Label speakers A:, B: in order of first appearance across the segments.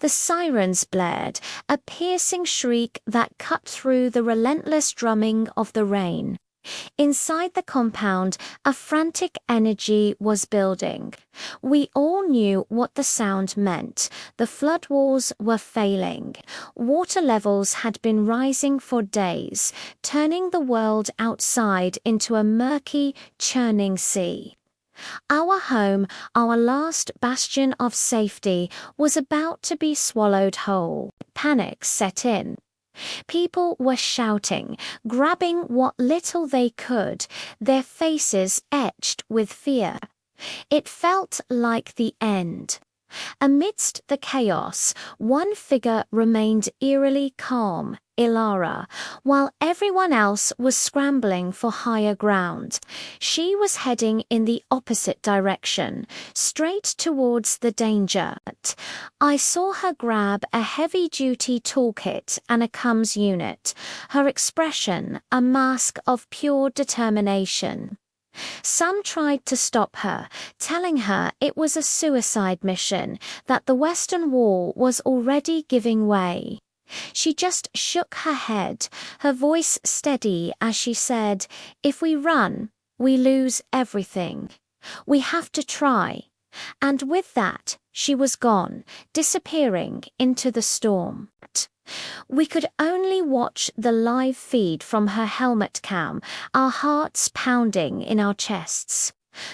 A: The sirens blared, a piercing shriek that cut through the relentless drumming of the rain. Inside the compound, a frantic energy was building. We all knew what the sound meant. The flood walls were failing. Water levels had been rising for days, turning the world outside into a murky, churning sea. Our home, our last bastion of safety, was about to be swallowed whole. Panic set in. People were shouting, grabbing what little they could, their faces etched with fear. It felt like the end. Amidst the chaos, one figure remained eerily calm, Ilara, while everyone else was scrambling for higher ground. She was heading in the opposite direction, straight towards the danger. I saw her grab a heavy-duty toolkit and a comms unit, her expression a mask of pure determination. Some tried to stop her, telling her it was a suicide mission, that the Western Wall was already giving way. She just shook her head, her voice steady as she said, "If we run, we lose everything. We have to try." And with that, she was gone, disappearing into the storm. We could only watch the live feed from her helmet cam, our hearts pounding in our chests.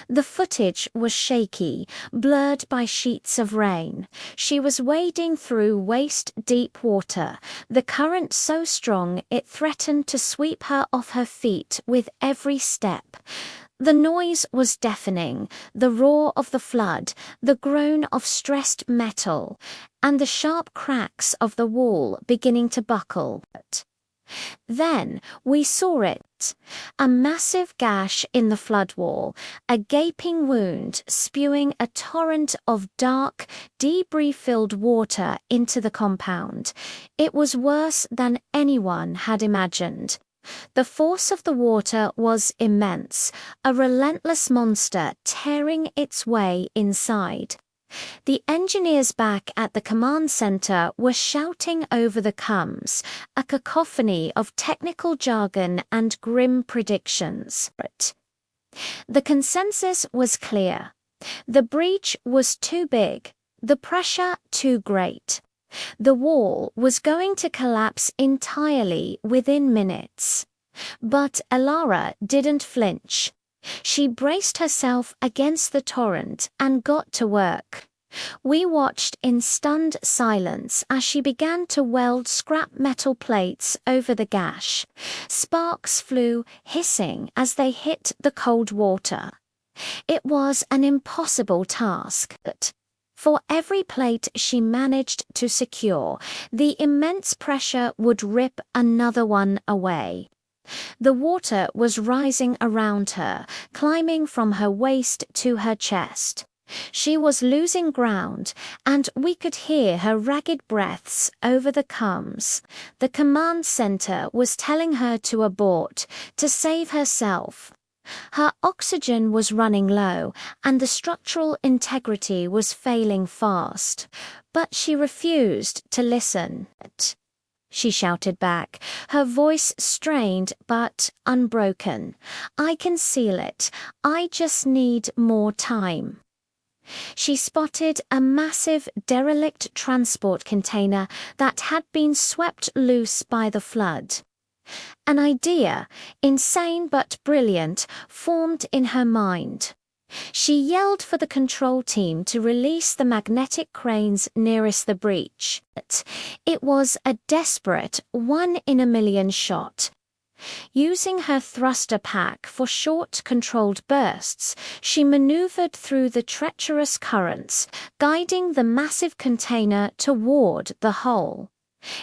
A: The footage was shaky, blurred by sheets of rain. She was wading through waist-deep water, the current so strong it threatened to sweep her off her feet with every step. The noise was deafening, the roar of the flood, the groan of stressed metal, and the sharp cracks of the wall beginning to buckle. Then we saw it, a massive gash in the flood wall, a gaping wound spewing a torrent of dark, debris-filled water into the compound. It was worse than anyone had imagined. The force of the water was immense, a relentless monster tearing its way inside. The engineers back at the command center were shouting over the comms, a cacophony of technical jargon and grim predictions. The consensus was clear. The breach was too big, the pressure too great. The wall was going to collapse entirely within minutes. But Ilara didn't flinch. She braced herself against the torrent and got to work. We watched in stunned silence as she began to weld scrap metal plates over the gash. Sparks flew, hissing as they hit the cold water. It was an impossible task. For every plate she managed to secure, the immense pressure would rip another one away. The water was rising around her, climbing from her waist to her chest. She was losing ground, and we could hear her ragged breaths over the comms. The command center was telling her to abort, to save herself. Her oxygen was running low, and the structural integrity was failing fast. But she refused to listen. She shouted back, her voice strained but unbroken. "I can seal it. I just need more time." She spotted a massive derelict transport container that had been swept loose by the flood. An idea, insane but brilliant, formed in her mind. She yelled for the control team to release the magnetic cranes nearest the breach. It was a desperate, one-in-a-million shot. Using her thruster pack for short, controlled bursts, she maneuvered through the treacherous currents, guiding the massive container toward the hole.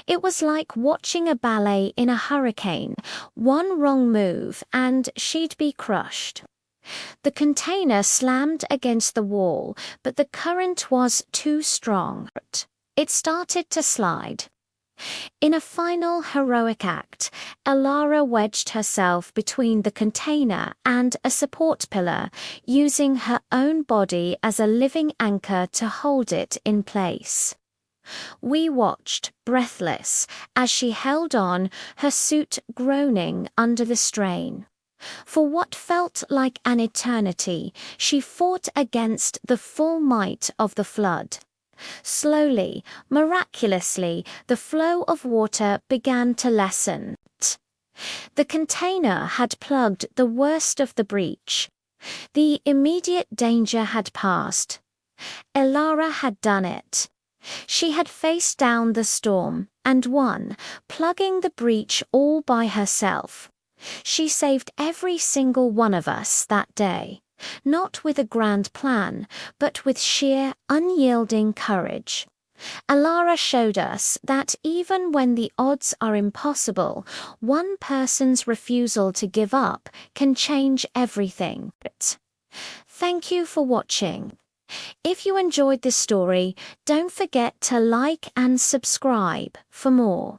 A: It was like watching a ballet in a hurricane. One wrong move, and she'd be crushed. The container slammed against the wall, but the current was too strong. It started to slide. In a final heroic act, Ilara wedged herself between the container and a support pillar, using her own body as a living anchor to hold it in place. We watched, breathless, as she held on, her suit groaning under the strain. For what felt like an eternity, she fought against the full might of the flood. Slowly, miraculously, the flow of water began to lessen. The container had plugged the worst of the breach. The immediate danger had passed. Elara had done it. She had faced down the storm and won, plugging the breach all by herself. She saved every single one of us that day, not with a grand plan, but with sheer, unyielding courage. Elara showed us that even when the odds are impossible, one person's refusal to give up can change everything. Thank you for watching. If you enjoyed this story, don't forget to like and subscribe for more.